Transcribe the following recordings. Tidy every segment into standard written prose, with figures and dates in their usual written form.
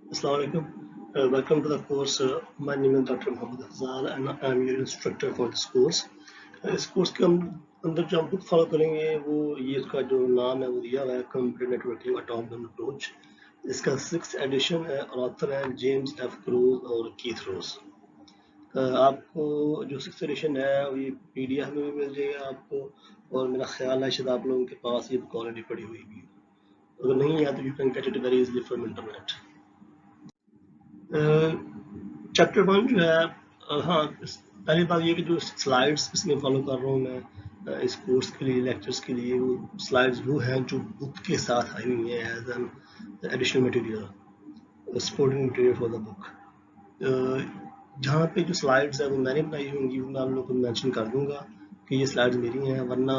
Assalamu alaikum. Welcome to the course. My name is Dr. Mohammed Afzal and I am your instructor for this course. इस course के हम अंदर जो हम book follow करेंगे वो ये इसका जो नाम है वो दिया हुआ है computer networking top down approach. इसका 6th एडिशन है और ऑथर है जेम्स एफ क्रूज और कीथ रोज। आपको जो 6th एडिशन है वो ये पीडीएफ में भी मिल जाएगा आपको और मेरा ख्याल है शायद आप लोगों के पास ये बुक ऑलरेडी पड़ी हुई भी। अगर नहीं है तो you can get it very easily from internet. Chapter 1 जो है हाँ पहली बात ये कि जो स्लाइड्स इसमें फॉलो कर रहा हूँ मैं इस कोर्स के लिए लेक्चर्स के लिए वो स्लाइड्स वो हैं जो बुक के साथ आई हुई हैं as an additional material supporting material for the book. जहाँ पे जो स्लाइड्स है वो मैंने बनाई होंगी वो मैं आप लोगों को मेंशन कर दूंगा कि ये स्लाइड्स मेरी हैं, वरना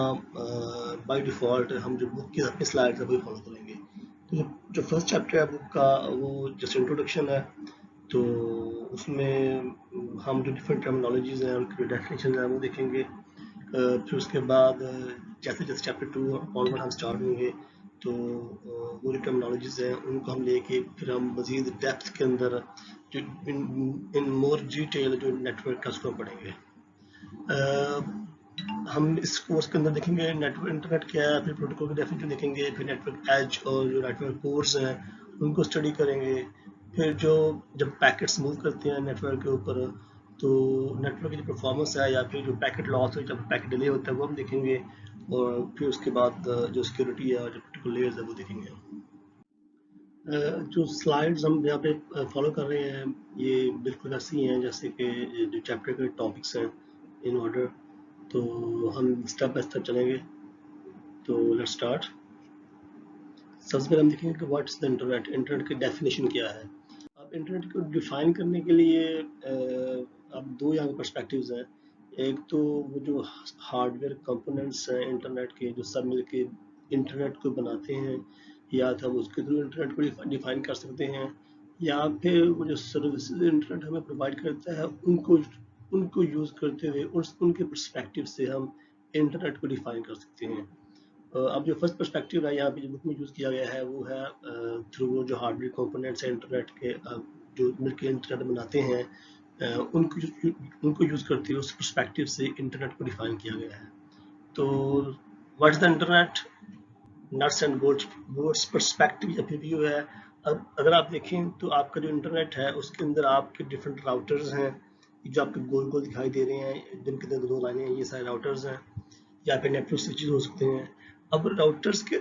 बाय डिफ़ॉल्ट हम जो बुक की अपनी स्लाइड्स है वही फॉलो करेंगे। तो जो फर्स्ट चैप्टर है बुक का वो जस्ट इंट्रोडक्शन है, तो उसमें हम जो डिफरेंट टर्मिनोलॉजीज हैं उनकी डेफिनेशन है वो देखेंगे। फिर उसके बाद जैसे जैसे चैप्टर 2 ऑनवर्ड हम स्टार्ट होंगे तो वो जो टर्मिनोलॉजीज हैं उनको हम लेके फिर हम मज़ीद डेप्थ के अंदर जो इन मोर डिटेल जो नेटवर्क का उसको पढ़ेंगे। हम इस कोर्स के अंदर देखेंगे नेटवर्क इंटरनेट क्या है, फिर प्रोटोकॉल की डेफिनेशन देखेंगे, फिर नेटवर्क एज और जो नेटवर्क कोर्स हैं उनको स्टडी करेंगे। फिर जो जब पैकेट्स मूव करते हैं नेटवर्क के ऊपर तो नेटवर्क की जो परफॉर्मेंस है या फिर जो पैकेट लॉस है जब पैकेट डिले होता है वो हम देखेंगे। और फिर उसके बाद जो सिक्योरिटी है और जो प्रोटोकॉल लेयर्स है वो देखेंगे। जो स्लाइड्स हम यहाँ पे फॉलो कर रहे हैं ये बिल्कुल ऐसी हैं जैसे कि जो चैप्टर के टॉपिक्स हैं इन ऑर्डर, तो हम स्टेप बाय स्टेप चलेंगे। तो लेट्स स्टार्ट। सबसे पहले हम देखेंगे कि what is the internet, internet की डेफिनेशन क्या है। अब इंटरनेट को डिफाइन करने के लिए अब दो यहाँ पर्सपेक्टिव्स हैं। एक तो वो जो हार्डवेयर कंपोनेंट्स हैं इंटरनेट के जो सब मिलके इंटरनेट को बनाते हैं, या तो हम उसके थ्रू इंटरनेट को डिफाइन कर सकते हैं, या फिर वो जो सर्विसेज इंटरनेट हमें प्रोवाइड करता है उनको उनको यूज़ करते हुए उनके पर्सपेक्टिव से हम इंटरनेट को डिफाइन कर सकते हैं। अब जो फर्स्ट पर्सपेक्टिव है यहाँ पे जो बुक में यूज़ किया गया है वो है थ्रू वो जो हार्डवेयर कंपोनेंट्स हैं इंटरनेट के जो मिलकर इंटरनेट बनाते हैं उनको यूज़ करते हुए उस पर्सपेक्टिव से इंटरनेट को डिफाइन किया गया है। तो what is the internet, nuts and bolts perspective या फिर व्यू है। अब अगर आप देखें तो आपका जो इंटरनेट है उसके अंदर आपके डिफरेंट राउटर्स हैं जो आपके गोल गोल दिखाई दे रहे हैं जिनके अंदर दो लाइनें हैं, ये सारे राउटर्स हैं या फिर नेटवर्क स्विचेस हो सकते हैं। अब राउटर्स के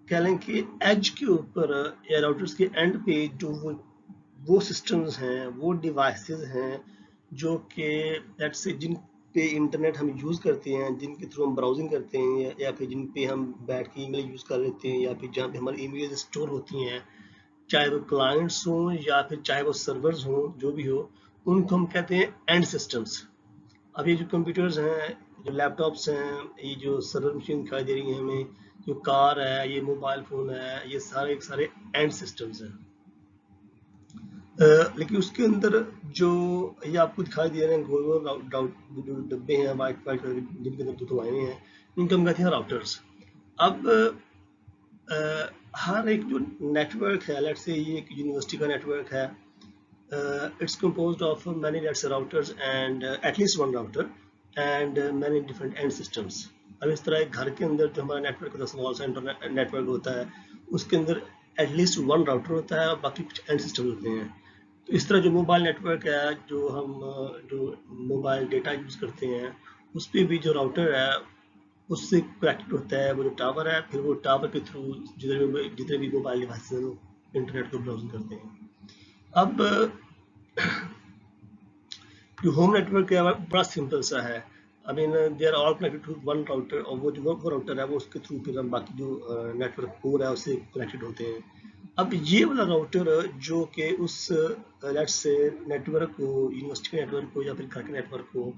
कह लें कि एज के ऊपर या राउटर्स के एंड पे जो वो सिस्टम्स हैं वो डिवाइसेस हैं जो कि लेट्स से जिन पे इंटरनेट हम यूज़ करते हैं, जिनके थ्रू हम ब्राउजिंग करते हैं या फिर जिन पे हम बैठ के ईमेल यूज़ कर लेते हैं या फिर जहाँ पे हमारी ईमेल स्टोर होती हैं, चाहे वो क्लाइंट्स हों या फिर चाहे वो सर्वर्स हों, जो भी हो उनको हम कहते हैं एंड सिस्टम्स। अब ये जो कंप्यूटर्स हैं, जो लैपटॉप्स हैं, ये जो सर्वर मशीन दिखाई दे रही है हमें, जो कार है, ये मोबाइल फ़ोन है, ये सारे सारे एंड सिस्टम्स हैं। लेकिन उसके अंदर जो ये आपको दिखाई दे रहे हैं गोल गोल जो डब्बे हैं वाइट वाइट जिनके अंदर दो लाइनें हैं, इनको हम कहते हैं राउटर्स। अब हर एक जो नेटवर्क है, लेट्स से ये एक यूनिवर्सिटी का नेटवर्क है, it's composed of many let's say routers and at least one router and many different end systems. अब इस तरह एक घर के अंदर जो हमारा नेटवर्क होता है, स्मॉल सा इंटरनेट नेटवर्क होता है, उसके अंदर एटलीस्ट वन राउटर होता है और बाकी कुछ एंड सिस्टम होते हैं। तो इस तरह जो मोबाइल नेटवर्क है, जो हम जो मोबाइल डेटा यूज़ करते हैं, उस पर भी जो राउटर है उससे कनेक्टेड होता है वो जो टावर है, फिर वो टावर के थ्रू जितने भी मोबाइल डिवाइस हैं वो इंटरनेट को ब्राउजिंग करते हैं। अब जो होम नेटवर्क है बड़ा सिंपल सा है। I mean they are all connected to one router और वो जो वो राउटर है वो उसके थ्रू फिर हम बाकी जो नेटवर्क कोर है उससे कनेक्टेड होते हैं। अब ये वाला राउटर जो कि उस लेट्स से नेटवर्क को, यूनिवर्सिटी के नेटवर्क को या फिर घर के नेटवर्क को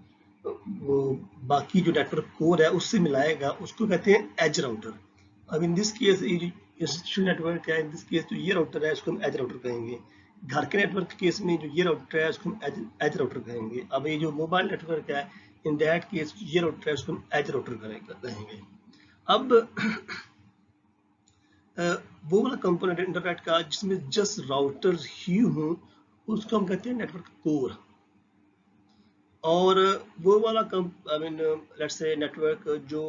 वो बाकी जो नेटवर्क कोर है उससे मिलाएगा, उसको कहते हैं एज राउटर। अब इन दिस केस ये जो इंस्टीट्यूशनल नेटवर्क है, इन दिस केस जो ये राउटर है इसको हम एज राउटर कहेंगे। घर के नेटवर्क के केस में जो ये राउटर है उसको हम एज राउटर कहेंगे। अब ये जो मोबाइल नेटवर्क है इन दैट केस ये राउटर है उसको हम एज राउटर कहेंगे। अब वो वाला कंपोनेंट इंटरनेट का जिसमें जस्ट राउटर्स ही हों उसको हम कहते हैं नेटवर्क कोर। और वो वाला I mean let's say network जो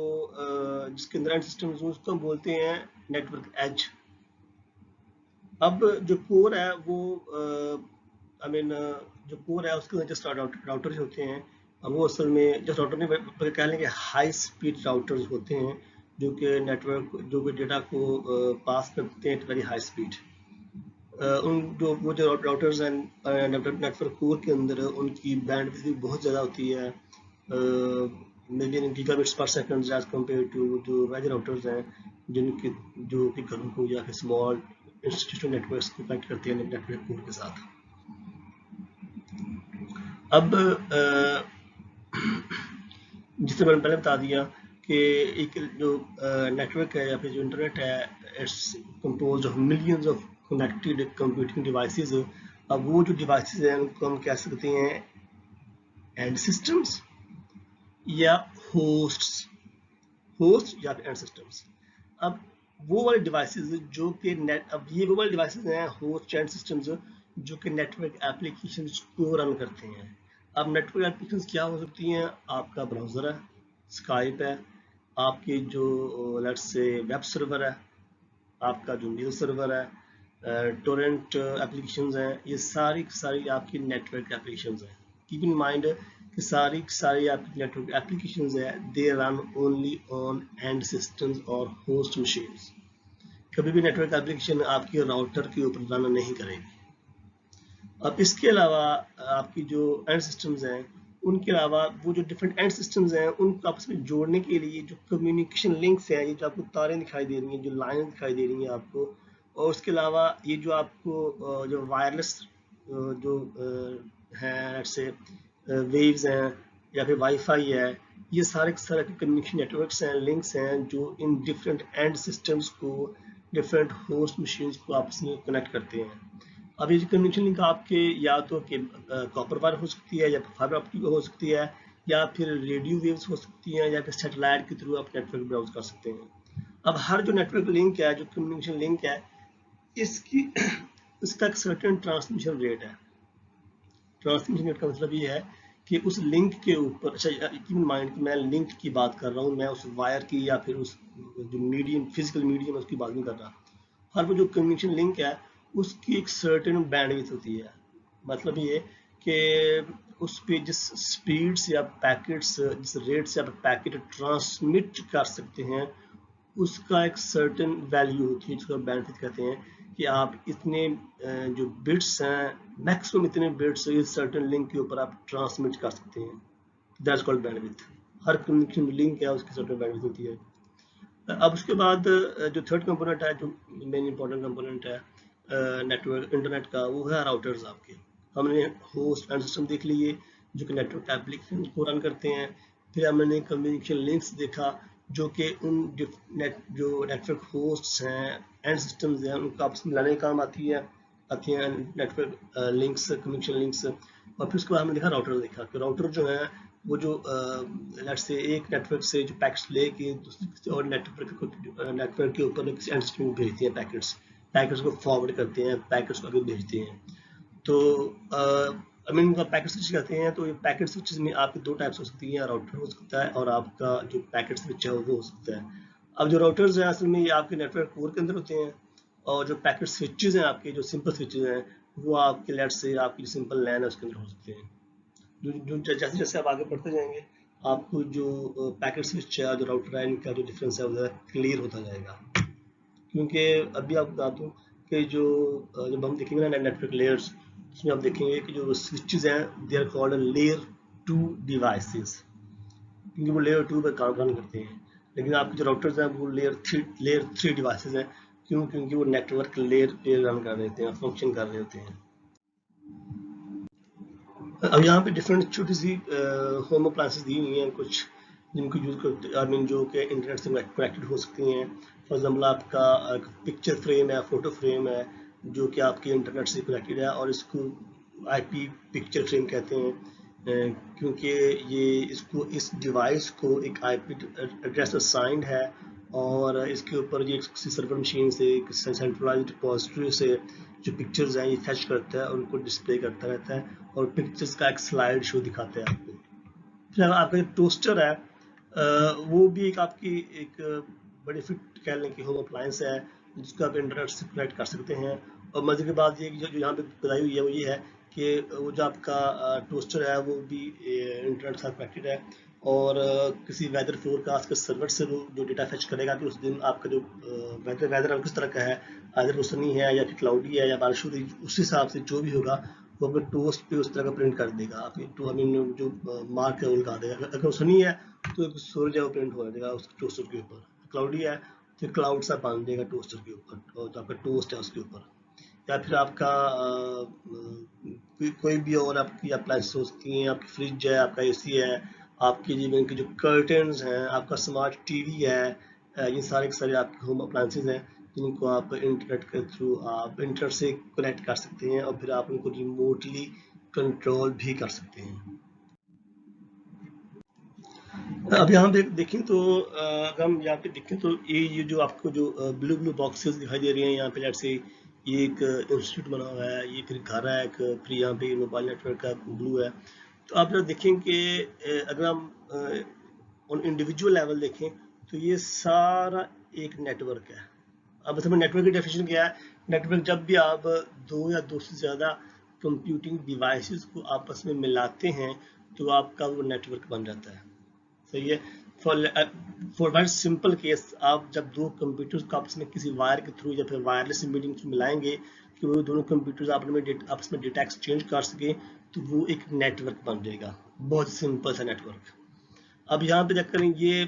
जिसके अंदर एंड सिस्टम उसको हम बोलते हैं नेटवर्क एज। अब जो कोर है वो आई मीन जो कोर है उसके अंदर जस्ट राउटर्स होते हैं। वो असल में जस्ट राउटर नहीं बल्कि कह लेंगे हाई स्पीड राउटर्स होते हैं जो कि नेटवर्क जो कि डेटा को पास करते हैं वेरी हाई स्पीड। उन जो वो जो राउटर्स हैं नेटवर्क कोर के अंदर उनकी बैंडविड्थ भी बहुत ज़्यादा होती है, maybe in gigabits per second as compare to जो वेज राउटर्स हैं जिनके जो कि घरों को या फिर स्मॉल इंस्टीट्यूशनल नेटवर्क्स को कनेक्ट करते हैं नेटवर्क कोर के साथ। अब जिससे मैंने पहले बता दिया कि एक जो नेटवर्क है या फिर जो इंटरनेट है it's composed of millions of connected computing devices. अब वो जो डिवाइसेस हैं उनको हम कह सकते हैं एंड सिस्टम्स या होस्ट या फिर एंड सिस्टम्स। अब वो वाले डिवाइसेस जो कि अब ये वो वाले डिवाइसेस हैं होस्ट एंड सिस्टम्स जो कि नेटवर्क एप्लीकेशंस को रन करते हैं। अब नेटवर्क एप्लीकेशंस क्या हो सकती हैं? आपका ब्राउज़र है, स्काइप है, आपकी जो लेट्स से वेब सर्वर है, आपका जो मेल सर्वर है, टोरेंट एप्लीकेशंस हैं, ये सारी आपकी नेटवर्क एप्लीकेशंस हैं। कीप इन माइंड कि सारी आपकी नेटवर्क एप्लीकेशंस है they run only on and systems और होस्ट मशीन्स। कभी भी नेटवर्क एप्लीकेशन आपकी राउटर के ऊपर रन नहीं करेगी। अब इसके अलावा आपकी जो एंड सिस्टम्स हैं उनके अलावा वो जो डिफरेंट एंड सिस्टम्स हैं उनको आपस में जोड़ने के लिए जो कम्युनिकेशन लिंक्स हैं, ये जो आपको तारें दिखाई दे रही हैं, जो लाइन दिखाई दे रही हैं आपको, और उसके अलावा ये जो आपको जो वायरलेस जो हैं से वेव्स हैं या फिर वाईफाई है, ये सारे के कम्युनिकेशन नेटवर्क्स हैं, लिंक्स हैं जो इन डिफरेंट एंड सिस्टम्स को डिफरेंट होस्ट मशीन्स को आपस में कनेक्ट करते हैं। अब ये कम्युनिकेशन लिंक आपके या तो कि कॉपर वायर हो सकती है या फाइबर ऑप्टिक हो सकती है या फिर रेडियो वेव्स हो सकती हैं या फिर सैटेलाइट के थ्रू आप नेटवर्क ब्राउज कर सकते हैं। अब हर जो नेटवर्क लिंक है, जो कम्युनिकेशन लिंक है, इसका एक सर्टेन ट्रांसमिशन रेट है। ट्रांसमिशन रेट का मतलब ये है कि उस लिंक के ऊपर, अच्छा कीप इन माइंड कि मैं लिंक की बात कर रहा हूँ, मैं उस वायर की या फिर उस जो मीडियम फिजिकल मीडियम उसकी बात नहीं कर रहा। हर वो जो कम्युनिकेशन लिंक है उसकी एक सर्टेन बैंडविड्थ होती है। मतलब ये कि उस पे जिस स्पीड से आप पैकेट्स, जिस रेट से आप पैकेट ट्रांसमिट कर सकते हैं उसका एक सर्टेन वैल्यू होती है जिसको बैंडविड्थ कहते हैं कि आप इतने जो बिट्स हैं मैक्सिमम इतने बिट्स इस सर्टेन लिंक के ऊपर आप ट्रांसमिट कर सकते हैं। That's called bandwidth. Her communication link है उसकी सर्टेन बैंडविड्थ होती है। अब उसके बाद जो थर्ड कंपोनेंट है, जो मेन इंपॉर्टेंट कंपोनेंट है नेटवर्क इंटरनेट का, वो है राउटर्स आपके। हमने होस्ट एंड सिस्टम देख लिए जो कि नेटवर्क एप्लीकेशन को रन करते हैं। फिर हमने कम्युनिकेशन लिंक्स देखा जो कि उन जो नेटवर्क होस्ट्स हैं एंड सिस्टम्स हैं उनको आपस में मिलाने का काम आती हैं नेटवर्क लिंक्स, कम्युनिकेशन लिंक्स। और फिर उसके बाद हमने देखा राउटर, देखा कि राउटर जो है वो जो लेट्स से एक नेटवर्क से जो पैकेट्स लेके दूसरे और नेटवर्क के ऊपर किसी एंड सिस्टम में भेजती हैं, पैकेट्स को फॉरवर्ड करते हैं, पैकेट्स को आगे भेजते हैं। तो आई मीन उनका पैकेट स्विच कहते हैं। तो ये पैकेट स्विचेस में आपकी दो टाइप्स हो सकती हैं, राउटर हो सकता है और आपका जो पैकेट स्विच है वो हो सकता है। अब जो राउटर्स हैं असल में ये आपके नेटवर्क कोर के अंदर होते हैं और जो पैकेट स्विचेस हैं आपके, जो सिंपल स्विचेस हैं, वो आपके लेट्स से आपकी सिंपल लैन है उसके अंदर हो सकते हैं। जो जैसे जैसे आप आगे बढ़ते जाएंगे आपको जो पैकेट स्विच है, जो राउटर है, इनका जो डिफरेंस है वो क्लियर होता जाएगा। क्योंकि अभी आप बता दूं कि जो जब हम देखेंगे ना नेटवर्क लेयर्स, उसमें आप देखेंगे कि जो स्विचेस हैं they are called layer 2 devices, क्योंकि वो लेयर 2 पर काम करते हैं। लेकिन आपके जो राउटर्स हैं वो लेयर 3 डिवाइसेस हैं। क्यों? क्योंकि वो नेटवर्क लेयर पे रन कर रहे होते हैं, फंक्शन कर रहे होते हैं। अब यहाँ पे डिफरेंट छोटी सी होम अप्लायंसेस दी हुई हैं कुछ जिनको यूज करते आई मीन जो कि इंटरनेट से कनेक्टेड हो सकती हैं। फॉर एग्जाम्पल आपका पिक्चर फ्रेम है, फोटो फ्रेम है जो कि आपके इंटरनेट से कनेक्टेड है और इसको आईपी पिक्चर फ्रेम कहते हैं क्योंकि ये इस डिवाइस को एक आईपी एड्रेस असाइंड है اور اس کے اوپر یہ کسی سرور مشین سے کسی سینٹرلائزڈ ریپوزیٹری سے جو پکچرز ہیں یہ فیچ کرتا ہے اور ان کو ڈسپلے کرتا رہتا ہے اور پکچرز کا ایک سلائیڈ شو دکھاتا ہے آپ کو. پھر آپ کا جو ٹوسٹر ہے وہ بھی ایک آپ کی ایک بڑی فٹ کہہ لیں کہ ہوم اپلائنس ہے جس کو آپ انٹرنیٹ سے کنیکٹ کر سکتے ہیں. اور مزے کی بات یہ جو یہاں پہ بتائی ہوئی ہے وہ یہ ہے کہ وہ جو آپ کا ٹوسٹر ہے وہ بھی انٹرنیٹ سے کنیکٹڈ ہے اور کسی ویدر فور کاسٹ کے سرور سے وہ جو ڈیٹا فیچ کرے گا کہ اس دن آپ کا جو ویدر کس طرح کا ہے, اگر سنی ہے یا پھر کلاؤڈی ہے یا بارش ہو رہی, اس حساب سے جو بھی ہوگا وہ اپنے ٹوسٹ پہ اس طرح کا پرنٹ کر دے گا. آپ جو مارک ہے وہ لگا دے گا. اگر سنی ہے تو سورج ہے وہ پرنٹ ہو جائے گا اس ٹوسٹر کے اوپر, کلاؤڈی ہے پھر کلاؤڈ سا باندھ دے گا ٹوسٹر کے اوپر اور جو آپ کا ٹوسٹ ہے اس کے اوپر. یا پھر آپ کا کوئی بھی اور آپ کی اپلائنس ہو سکتی ہیں, آپ کی فریج ہے, آپ کا اے سی ہے, آپ کی جیون کی جو کرٹنز ہیں, آپ کا اسمارٹ ٹی وی ہے, یہ سارے کے سارے آپ کے ہوم اپلائنسز ہیں جن کو آپ انٹرنیٹ کے تھرو آپ انٹرنیٹ سے کنیکٹ کر سکتے ہیں اور پھر آپ ان کو ریموٹلی کنٹرول بھی کر سکتے ہیں. اب یہاں پہ دیکھیں تو اگر ہم یہاں پہ دیکھیں تو یہ جو آپ کو جو بلو باکسز دکھائی دے رہے ہیں یہاں پہ, لیٹ سے یہ ایک انسٹیٹیوٹ بنا ہوا ہے, یہ پھر گھر ہے ایک, پھر یہاں پہ موبائل نیٹ ورک کا بلو ہے. تو آپ دیکھیں کہ اگر ہم انڈیویجول لیول دیکھیں تو یہ سارا ایک نیٹ ورک ہے. اب اس میں نیٹ ورک کی ڈیفینیشن کیا ہے؟ نیٹ ورک جب بھی آپ دو یا دو سے زیادہ کمپیوٹنگ ڈیوائسز کو آپس میں ملاتے ہیں تو آپ کا وہ نیٹ ورک بن جاتا ہے. صحیح ہے. فار ویری سمپل کیس, آپ جب دو کمپیوٹرز کو آپس میں کسی وائر کے تھرو یا پھر وائرلیس میڈیم سے ملائیں گے کہ وہ دونوں کمپیوٹرز آپس میں ڈیٹا ایکسچینج کر سکیں تو وہ ایک نیٹ ورک بن جائے گا. بہت سمپل سا نیٹ ورک. اب یہاں پہ چیک کریں, یہ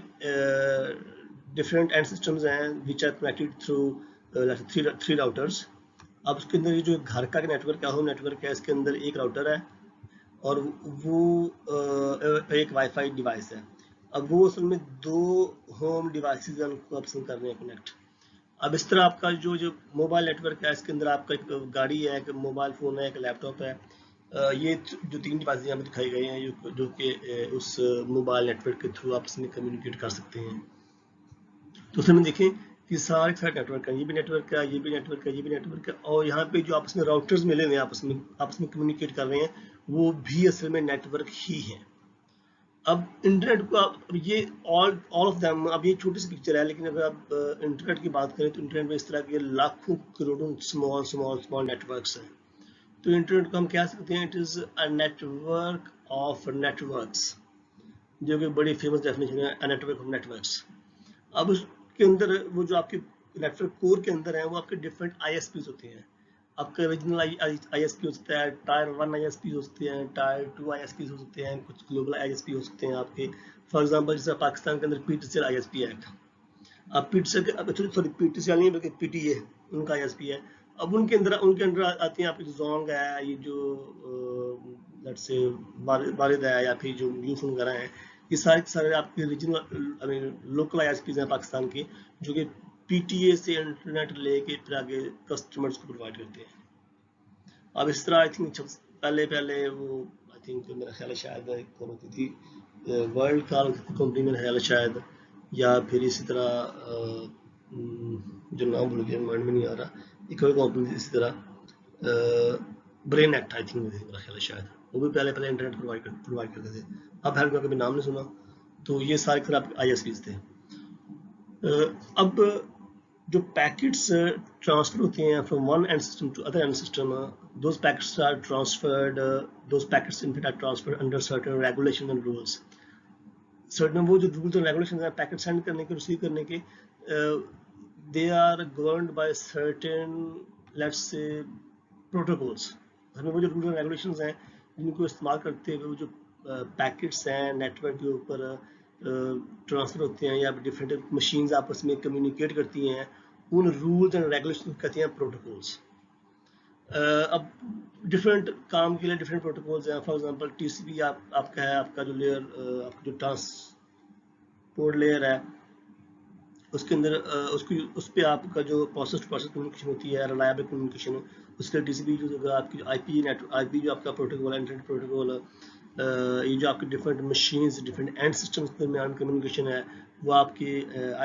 ڈفرینٹ اینڈ سسٹمز ہیں which are connected through 3 routers. اب اس کے اندر یہ جو گھر کا نیٹ ورک ہے, ہوم نیٹ ورک ہے, اس کے اندر ایک راؤٹر ہے اور وہ ایک وائی فائی ڈیوائس ہے. اب وہ اصل میں دو ہوم ڈیوائسز ہیں ان کو آپس میں کر رہے ہیں کنیکٹ. اب اس طرح آپ کا جو موبائل نیٹ ورک ہے اس کے اندر آپ کا ایک گاڑی ہے, ایک موبائل فون ہے, ایک لیپ ٹاپ ہے. یہ جو 3 ڈیوائسز یہاں پہ دکھائی گئے ہیں جو کہ اس موبائل نیٹ ورک کے تھرو آپس میں کمیونیکیٹ کر سکتے ہیں. تو اس میں دیکھیں کہ سارے نیٹ ورک ہے, یہ بھی نیٹ ورک ہے, یہ بھی نیٹ ورک ہے, یہ بھی نیٹ ورک ہے, اور یہاں پہ جو آپس میں راؤٹرز ملے ہوئے ہیں آپس میں کمیونیکیٹ کر رہے ہیں وہ بھی اصل میں نیٹ ورک ہی ہے. اب انٹرنیٹ کو یہ آل آف دیم, اب یہ چھوٹی سی پکچر ہے لیکن اگر آپ انٹرنیٹ کی بات کریں تو انٹرنیٹ میں اس طرح کے لاکھوں کروڑوں اسمال نیٹ ورکس ہیں. تو انٹرنیٹ کو ہم کہہ سکتے ہیں it is a network of networks, جو کہ بڑی فیمس ڈیفینیشن ہے, network of networks. اب اس کے اندر وہ جو آپ کے نیٹ ورک کور کے اندر ہیں وہ آپ کے ڈفرینٹ آئی ایس پیز ہوتے ہیں. آپ کا ریجنل آئی ایس پی ہو سکتا ہے, ٹائر 1 آئی ایس پی ہو سکتے ہیں, ٹائر 2 آئی ایس پی ہو سکتے ہیں, کچھ گلوبل آئی ایس پی ہو سکتے ہیں آپ کے. فار ایگزامپل جیسے پاکستان کے اندر P T C L I S P ہے. اب پی ٹی سی ایل نہیں بلکہ پی ٹی اے ان کا آئی ایس پی ہے. اب ان کے اندر آتی ہیں آپ کی زونگ ہے, یہ جو لیٹس سے والد ہے, یا پھر جو یوفون وغیرہ ہیں, یہ سارے آپ کے regional local I S Ps ہیں پاکستان کے جو کہ پی ٹی اے سے انٹرنیٹ لے کے پھر آگے کسٹمرز کو پرووائڈ کرتے ہیں. اب اس طرح آئی تھنک پہلے وہ آئی تھنک میرا خیال ہے شاید کون ہوتی تھی ورلڈ کال کمپنی, میرا خیال ہے شاید, یا پھر اسی طرح جو نام بھول گیا مائنڈ میں نہیں آ رہا, ایک اور کمپنی اسی طرح برین ایکٹ آئی تھنک میرا خیال ہے شاید, وہ بھی پہلے انٹرنیٹ پرووائڈ کرتے تھے. اب ہر کوئی کبھی نام نہیں سنا. تو یہ سارے طرح آئی ایس پیز تھے. اب جو پیکٹس ٹرانسفر ہوتے ہیں from one end system to other end system, those packets are transferred, those packets in fact are transferred under certain regulations and rules. Certain وہ جو rules and regulations ہیں packet send کرنے کے, receive کرنے کے, they are governed by certain let's say protocols. وہ جو rules and regulations ہیں جن کو استعمال کرتے ہوئے وہ جو پیکٹس ہیں نیٹ ورک کے اوپر ٹرانسفر ہوتے ہیں یا ڈفرینٹ مشینز آپس میں کمیونیکیٹ کرتی ہیں, ان رولز اینڈ ریگولیشن کہتے ہیں پروٹوکولس. اب ڈفرینٹ کام کے لیے ڈفرینٹ پروٹوکولس ہیں. فار ایگزامپل ٹی سی پی آپ کا ہے, آپ کا جو لیئر, آپ کا جو ٹرانسپورٹ لیئر ہے اس کے اندر اس پہ آپ کا جو پروسیس ٹو پروسیس کمیونیکیشن ہوتی ہے, ریلائبل کمیونیکیشن, اس کے ٹی سی پی جو آپ کی آئی پی جو آپ کا پروٹوکول ہے, انٹرنیٹ پروٹوکول, ये जो आपके different machines, different and systems के दरमियान कम्युनिकेशन है वो आपकी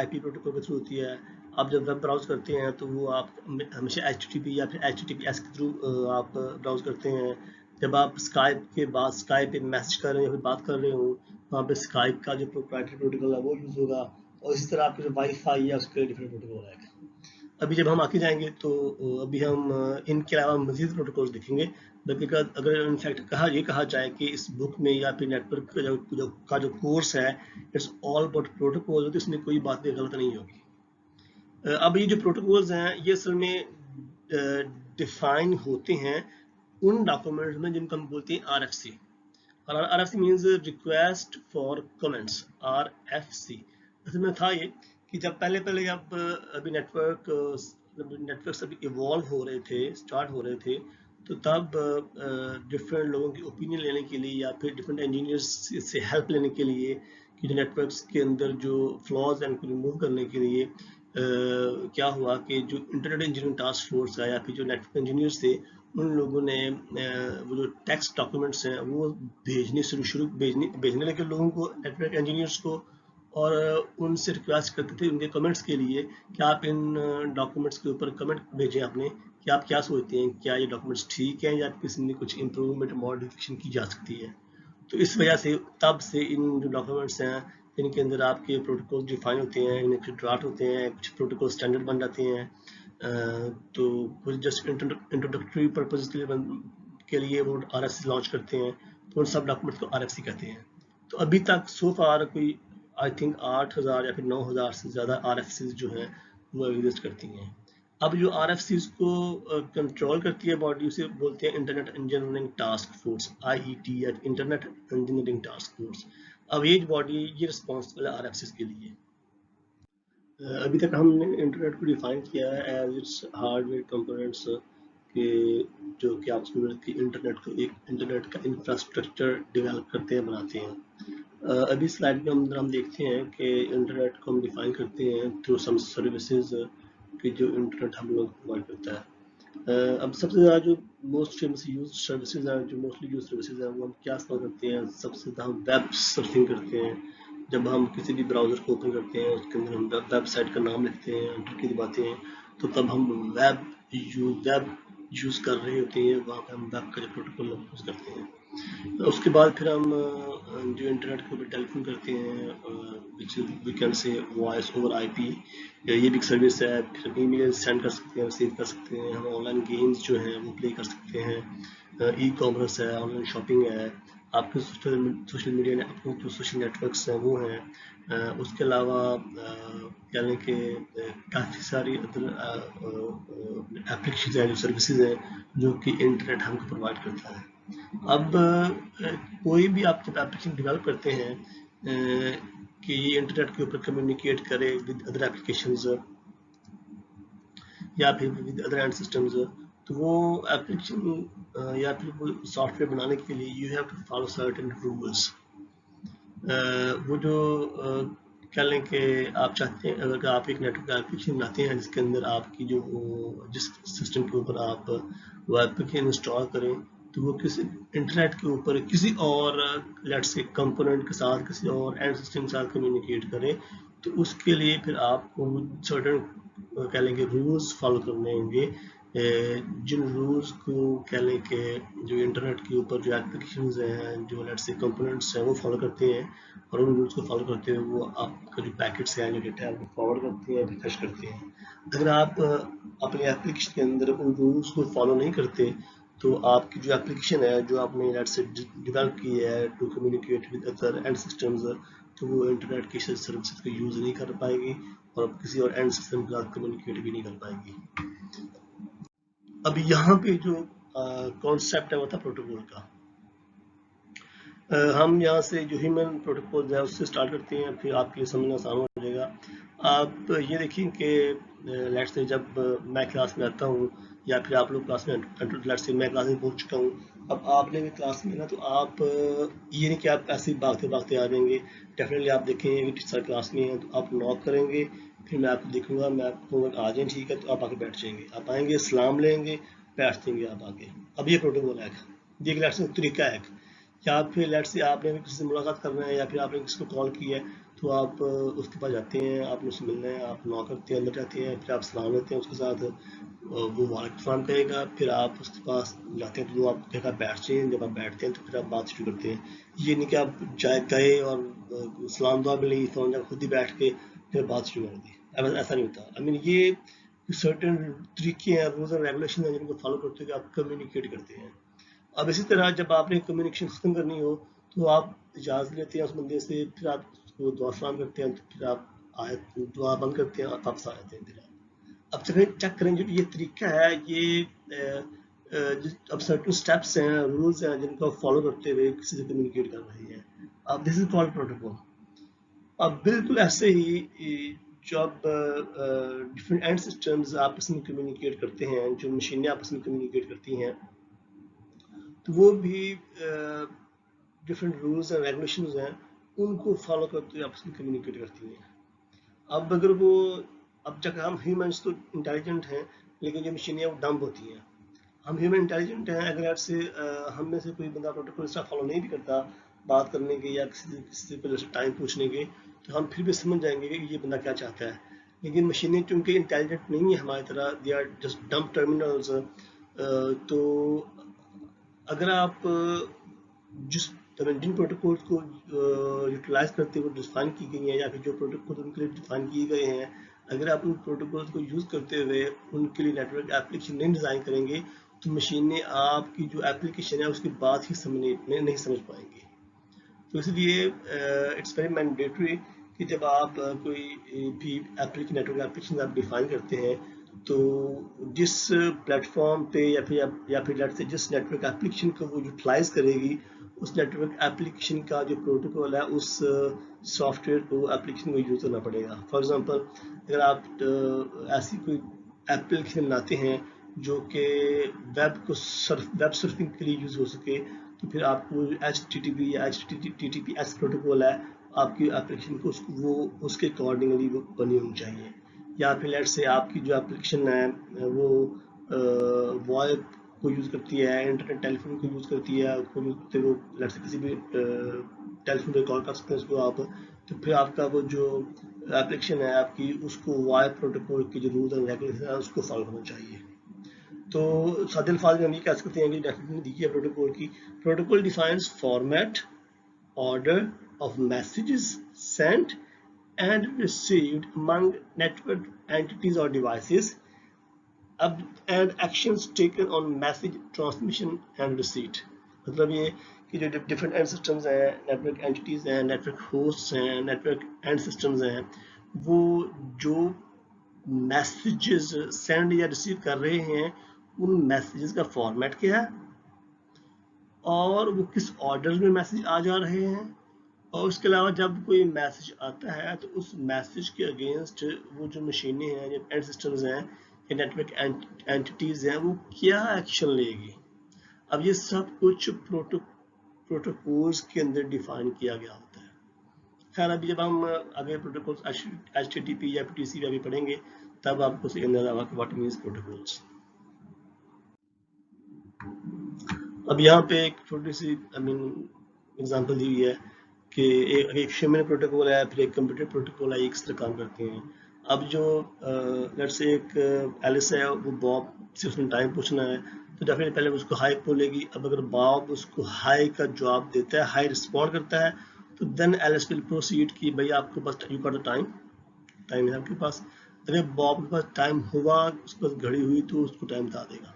IP प्रोटोकॉल के थ्रू होती है। आप जब वेब ब्राउज करते हैं तो वो आप हमेशा HTTP या फिर HTTPS के थ्रू आप ब्राउज करते हैं। जब आप स्काइप के बाद स्काइप पे मैसेज कर रहे हैं या फिर बात कर रहे हो, वहाँ पे स्काइप का जो प्रोप्राइटरी प्रोटोकॉल है वो यूज़ होगा, और इसी तरह आपके जो वाईफाई है उसके डिफरेंट प्रोटोकॉल है। अभी जब हम आगे जाएंगे तो अभी हम इनके अलावा मजीद प्रोटोकॉल्स देखेंगे। बल्कि अगर इनफैक्ट ये कहा जाए कि इस बुक में या फिर नेटवर्क का जो कोर्स है इट्स ऑल अबाउट प्रोटोकॉल, तो इसमें कोई बात गलत नहीं होगी। अब ये जो प्रोटोकॉल्स हैं ये असल में डिफाइन होते हैं उन डॉक्यूमेंट्स में जिनको हम बोलते हैं RFC, और RFC means request for comments, RFC। असल में था ये कि जब पहले जब अभी नेटवर्क्स अभी इवॉल्व हो रहे थे, स्टार्ट हो रहे थे, तो तब डिफरेंट लोगों की ओपिनियन लेने के लिए या फिर डिफरेंट इंजीनियर्स से हेल्प लेने के लिए कि जो नेटवर्क्स के अंदर जो फ्लॉज हैं उनको रिमूव करने के लिए क्या हुआ कि जो इंटरनेट इंजीनियरिंग टास्क फोर्स है या फिर जो नेटवर्क इंजीनियर्स थे उन लोगों ने वो जो टेक्स्ट डॉक्यूमेंट्स हैं वो भेजने लगे लोगों को, नेटवर्क इंजीनियर्स को, और उनसे रिक्वेस्ट करते थे उनके कमेंट्स के लिए कि आप इन डॉक्यूमेंट्स के ऊपर कमेंट भेजें अपने कि आप क्या सोचते हैं, क्या ये डॉक्यूमेंट्स ठीक हैं या किसी में कुछ इम्प्रूवमेंट मॉडिफिकेशन की जा सकती है। तो इस वजह से तब से इन जो डॉक्यूमेंट्स हैं इनके अंदर आपके प्रोटोकॉल डिफाइन होते हैं, इनके ड्राफ्ट होते हैं, कुछ प्रोटोकॉल स्टैंडर्ड बन जाते हैं। तो कुछ जस्ट इंट्रोडक्टरी पर्पज के लिए वो RFC लॉन्च करते हैं, तो उन सब डॉक्यूमेंट्स को RFC कहते हैं। तो अभी तक सो फार कोई आई थिंक 8,000 या फिर 9,000 से ज़्यादा RFCs जो हैं वो एग्जिस्ट करती हैं। अब जो RFCs को कंट्रोल करती है बॉडी उसे बोलते हैं internet engineering task force, IET या इंटरनेट इंजीनियरिंग टास्क फोर्स। अब ये बॉडी ये रिस्पॉन्सिबल है RFCs के लिए। अभी तक हमने इंटरनेट को डिफाइन किया है एज इट्स हार्डवेयर कंपोनेंट्स के जो कि आपस में मिलकर इंटरनेट को एक इंटरनेट का इंफ्रास्ट्रक्चर डेवलप करते हैं, बनाते हैं। अभी स्लाइड में हम देखते हैं कि इंटरनेट को हम डिफाइन करते हैं थ्रू सम सर्विसेज कि जो इंटरनेट हम लोग प्रोवाइड करता है। अब सबसे ज़्यादा जो मोस्ट फेमस यूज सर्विसेज हैं, जो मोस्टली यूज सर्विसेज हैं, वो हम क्या इस्तेमाल करते हैं? सबसे ज़्यादा हम वेब सर्फिंग करते हैं। जब हम किसी भी ब्राउज़र को ओपन करते हैं उसके अंदर हम वेबसाइट का नाम लिखते हैं, एंटर की दबाते हैं, तो तब हम वेब यूज़ कर रहे होते हैं, वहाँ पे हम वेब का जो प्रोटोकॉल यूज़ करते हैं। उसके बाद फिर हम जो इंटरनेट के ऊपर टेलीफोन करते हैं which we can say voice over IP, ये भी एक सर्विस है। फिर ईमेल सेंड कर सकते हैं, रिसीव कर सकते हैं, हम ऑनलाइन गेम्स जो हैं वो प्ले कर सकते हैं, ई-कॉमर्स है, ऑनलाइन शॉपिंग है, आपके सोशल मीडिया अपने जो सोशल नेटवर्क्स हैं वो हैं। उसके अलावा कह लें कि काफ़ी सारी अदर एप्लीकेशन हैं, जो सर्विसेज हैं जो कि इंटरनेट हमको प्रोवाइड करता है। अब कोई भी आप जब एप्लीकेशन डेवलप करते हैं कि ये इंटरनेट के ऊपर कम्युनिकेट करे विद अदर एप्लीकेशंस या फिर विद अदर एंड सिस्टम्स, तो वो एप्लीकेशन या फिर वो सॉफ्टवेयर बनाने के लिए you have to follow certain rules. वो जो कह लें कि आप चाहते हैं अगर आप एक नेटवर्क एप्लीकेशन बनाते हैं जिसके अंदर आपकी जो जिस सिस्टम के ऊपर आप वो एप्लीकेशन इंस्टॉल करें तो वो किसी इंटरनेट के ऊपर किसी और लेट्स से कंपोनेंट के साथ किसी और एंड सिस्टम के साथ कम्युनिकेट करें, तो उसके लिए फिर आपको सर्टेन कह लेंगे रूल्स फॉलो करने होंगे, जिन रूल्स को कह लें कि जो इंटरनेट के ऊपर जो एप्लीकेशंस हैं, जो लेट्स से कंपोनेंट्स हैं वो फॉलो करते हैं, और उन रूल्स को फॉलो करते हुए वो आपका जो पैकेट्स है, जो डेटा है, वो फॉरवर्ड करते हैं, रिफ्रेश करते हैं। अगर आप अपने एप्लीकेशन के अंदर उन रूल्स को फॉलो नहीं करते तो आपकी जो एप्लीकेशन है जो आपने लेट्स से डेवलप की है to communicate with other end systems, तो वो इंटरनेट की सर्विसेज को यूज़ नहीं कर पाएगी और किसी और एंड सिस्टम के साथ कम्युनिकेट भी नहीं कर पाएगी। अब यहाँ पे जो कॉन्सेप्ट है वो था प्रोटोकॉल का। हम यहाँ से जो ह्यूमन प्रोटोकॉल है उससे स्टार्ट करते हैं, फिर आपके लिए समझना आसान हो जाएगा। आप ये देखिए कि लेट्स से जब मैं क्लास में आता हूँ या फिर आप लोग क्लास में, लेट्स से मैं क्लास में पहुँच चुका हूँ, अब आपने भी क्लास में ना, तो आप ये नहीं कि आप ऐसे ही भागते भागते आ जाएंगे। डेफिनेटली आप देखेंगे कि टीचर क्लास में है तो आप नॉक करेंगे, फिर मैं आपको देखूंगा, मैं आपको आ जाए ठीक है तो आप आके बैठ जाएंगे, आप आएंगे सलाम लेंगे, बैठ देंगे आप आगे। अब ये प्रोटोकॉल है, ये लेट्स से तरीका है। یا پھر لیٹ سے آپ نے کسی سے ملاقات کرنا ہے یا پھر آپ نے کسی کو کال کی ہے تو آپ اس کے پاس جاتے ہیں، آپ نے اس سے ملنا ہے، آپ نوک کرتے ہیں، اندر جاتے ہیں، پھر آپ سلام لیتے ہیں اس کے ساتھ، وہ وعلیکم السلام کہے گا، پھر آپ اس کے پاس جاتے ہیں تو وہ آپ کہے گا بیٹھ جائیں، جب آپ بیٹھتے ہیں تو پھر آپ بات شروع کرتے ہیں. یہ نہیں کہ آپ جائے گئے اور سلام دعا بھی نہیں، فون خود ہی بیٹھ کے پھر بات شروع کر دی. ایسا نہیں ہوتا. یہ سرٹن طریقے ہیں، رولز اینڈ ریگولیشن ہیں جن کو فالو کرتے ہوئے آپ کمیونیکیٹ کرتے ہیں. اب اسی طرح جب آپ نے کمیونیکیشن ختم کرنی ہو تو آپ اجازت لیتے ہیں اس بندے سے، پھر آپ اس کو دعا سلام کرتے ہیں، پھر آپ آیت دعا بند کرتے ہیں اور واپس آ جاتے ہیں. پھر اب چیک کریں جو یہ طریقہ ہے، یہ اب سرٹن اسٹیپس ہیں، رولز ہیں جن کو فالو کرتے ہوئے کسی سے کمیونیکیٹ کر رہے ہیں. اب دس از کالڈ پروٹوکول. اب بالکل ایسے ہی جب ڈفرینٹ اینڈ سسٹمز آپس میں کمیونیکیٹ کرتے ہیں، جو مشینیں آپس میں کمیونیکیٹ کرتی ہیں، تو وہ بھی ڈفرینٹ رولز اینڈ ریگولیشنز ہیں، ان کو فالو کرتے ہوئے آپس میں کمیونیکیٹ کرتی ہیں. اب اگر وہ اب جب ہم ہیومنس تو انٹیلیجنٹ ہیں، لیکن جو مشینیں وہ ڈمب ہوتی ہیں. ہم ہیومن انٹیلیجنٹ ہیں، اگر ایپ سے ہم میں سے کوئی بندہ پروٹوکول اس طرح فالو نہیں بھی کرتا بات کرنے کے یا کسی سے ٹائم پوچھنے کے، تو ہم پھر بھی سمجھ جائیں گے کہ یہ بندہ کیا چاہتا ہے. لیکن مشینیں چونکہ انٹیلیجنٹ نہیں ہیں ہماری طرح، they are just dumb terminals. تو اگر آپ جس جن پروٹوکولز کو یوٹیلائز کرتے ہوئے ڈیفائن کی گئی ہیں یا پھر جو پروٹوکول ان کے لیے ڈیفائن کیے گئے ہیں، اگر آپ ان پروٹوکولز کو یوز کرتے ہوئے ان کے لیے نیٹ ورک ایپلیکیشن نہیں ڈیزائن کریں گے تو مشینیں آپ کی جو ایپلیکیشن ہے اس کی بات ہی نہیں سمجھ پائیں گے. تو اس لیے اٹس ویری مینڈیٹری کہ جب آپ کوئی بھی نیٹ ورک ایپلیکیشن آپ ڈیفائن کرتے ہیں تو جس پلیٹ فارم پہ یا پھر جس نیٹ ورک ایپلیکیشن کو وہ یوٹیلائز کرے گی، اس نیٹ ورک ایپلیکیشن کا جو پروٹوکول ہے اس سافٹ ویئر کو ایپلیکیشن کو یوز کرنا پڑے گا. فار ایگزامپل اگر آپ ایسی کوئی ایپلیکیشن بناتے ہیں جو کہ ویب سرفنگ کے لیے یوز ہو سکے، تو پھر آپ کو HTTP یا HTTPS پروٹوکول ہے، آپ کی ایپلیکیشن کو وہ اس کے اکارڈنگلی وہ بنی ہونی چاہیے. یا پھر لیٹ سے آپ کی جو ایپلیکیشن ہے وہ وائپ کو یوز کرتی ہے، انٹرنیٹ ٹیلی فون کو یوز کرتی ہے، وہ لیٹ سے کسی بھی ٹیلی فون پہ کال کر سکتے ہیں اس کو آپ، تو پھر آپ کا وہ جو ایپلیکیشن ہے آپ کی اس کو وائپ پروٹوکول کی جو رولز اینڈ ریگولیشن ہے اس کو فالو کرنا چاہیے. تو سادے الفاظ میں ہم یہ کہہ سکتے ہیں کہ ڈیفینیشن دی ہے پروٹوکول کی. Protocol defines format, order of messages sent and received among network entities or devices, and actions taken on message transmission and receipt. مطلب یہ کہ جو ڈفرینٹ اینڈ سسٹمز ہیں، نیٹورک اینٹیز ہیں، نیٹورک ہوسٹس ہیں، نیٹورک اینڈ سسٹمز ہیں، وہ جو میسیجز سینڈ یا ریسیو کر رہے ہیں ان میسیجز کا فارمیٹ کیا ہے، اور وہ کس آرڈر میں میسیج آ جا رہے ہیں، اور اس کے علاوہ جب کوئی میسیج آتا ہے تو اس میسیج کے اگینسٹ وہ جو مشینیں ہیں یا اینڈ سسٹمز ہیں یا نیٹورک اینٹیز ہیں وہ کیا ایکشن لے گی. اب یہ سب کچھ پروٹوکولز کے اندر ڈیفائن کیا گیا ہوتا ہے. خیر ابھی جب ہم آگے پروٹوکولز HTTP یا TCP ابھی پڑھیں گے تب آپ کو سمجھ آئے گا کہ واٹ مینس پروٹوکولز. اب یہاں پہ ایک چھوٹی سی اگزامپل دی ہوئی ہے کہ ایک ہیومن پروٹوکول ہے، پھر ایک کمپیوٹر پروٹوکول ہے، یہ کس طرح کام کرتے ہیں. اب جو لیٹ سے ایک ایلس ہے وہ باب سے اس نے ٹائم پوچھنا ہے تو ڈیفینیٹلی پہلے اس کو ہائی بولے گی. اب اگر باب اس کو ہائی کا جواب دیتا ہے، ہائی رسپونڈ کرتا ہے، تو دین ایلس ول پروسیڈ کہ بھائی آپ کے پاس یو گاٹ دا ٹائم ہے آپ کے پاس. اگر باب کے پاس ٹائم ہوا، اس کے پاس گھڑی ہوئی تو اس کو ٹائم بتا دے گا.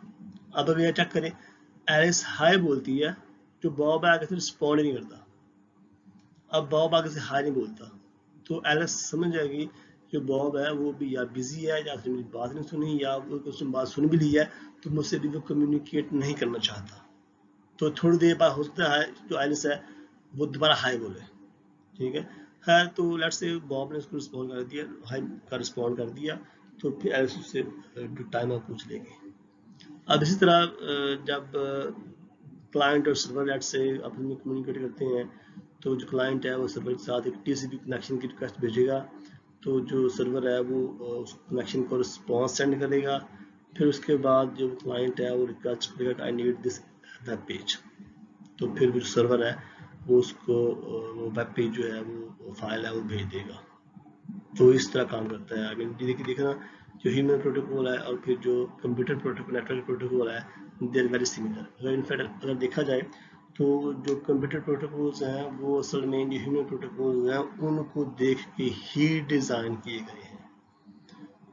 اب اگر یہ چیک کریں ایلس ہائی بولتی ہے، جو باب آگے سے رسپونڈ نہیں کرتا. اب باب آگے سے ہائی نہیں بولتا تو ایلس سمجھ جائے گی جو باب ہے وہ بھی یا بزی ہے یا میری بات نہیں سنی، یا اس نے بات سن بھی لی ہے تو مجھ سے بھی وہ کمیونیکیٹ نہیں کرنا چاہتا. تو تھوڑی دیر بعد ہو سکتا ہے جو ایلس ہے وہ دوبارہ ہائی بولے. ٹھیک ہے، خیر تو لیٹ سے باب نے اس کو رسپونڈ کر دیا، ہائی کا رسپونڈ کر دیا، تو پھر ایلس اس سے ٹائم آپ پوچھ لے گی. اب اسی طرح جب کلائنٹ اور سرور لیٹ سے آپس میں کمیونیکیٹ کرتے ہیں تو جو کلائنٹ ہے وہ سرور کے ساتھ ایک TCP کنیکشن کی ریکویسٹ بھیجے گا، تو جو سرور ہے وہ اس کنیکشن کو رسپانس سینڈ کرے گا. پھر اس کے بعد جو کلائنٹ ہے وہ ریکویسٹ کرے گا کہ I need this web page. تو پھر جو سرور ہے وہ اس کو ویب پیج جو ہے وہ فائل ہے وہ بھیج دے گا. تو اس طرح کام کرتا ہے. آئی مین دیکھنا جو ہیومن پروٹوکول ہے اور پھر جو کمپیوٹر پروٹوکول نیٹورک پروٹوکول ہے they are very similar. In fact اگر دیکھا جائے تو جو کمپیوٹر پروٹوکولز ہیں وہ اصل میں جو ہیومن پروٹوکولز ہیں ان کو دیکھ کے ہی ڈیزائن کیے گئے ہیں.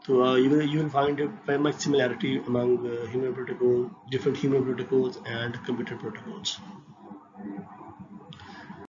So you will find very much similarity among human protocol, different human protocols and computer protocols.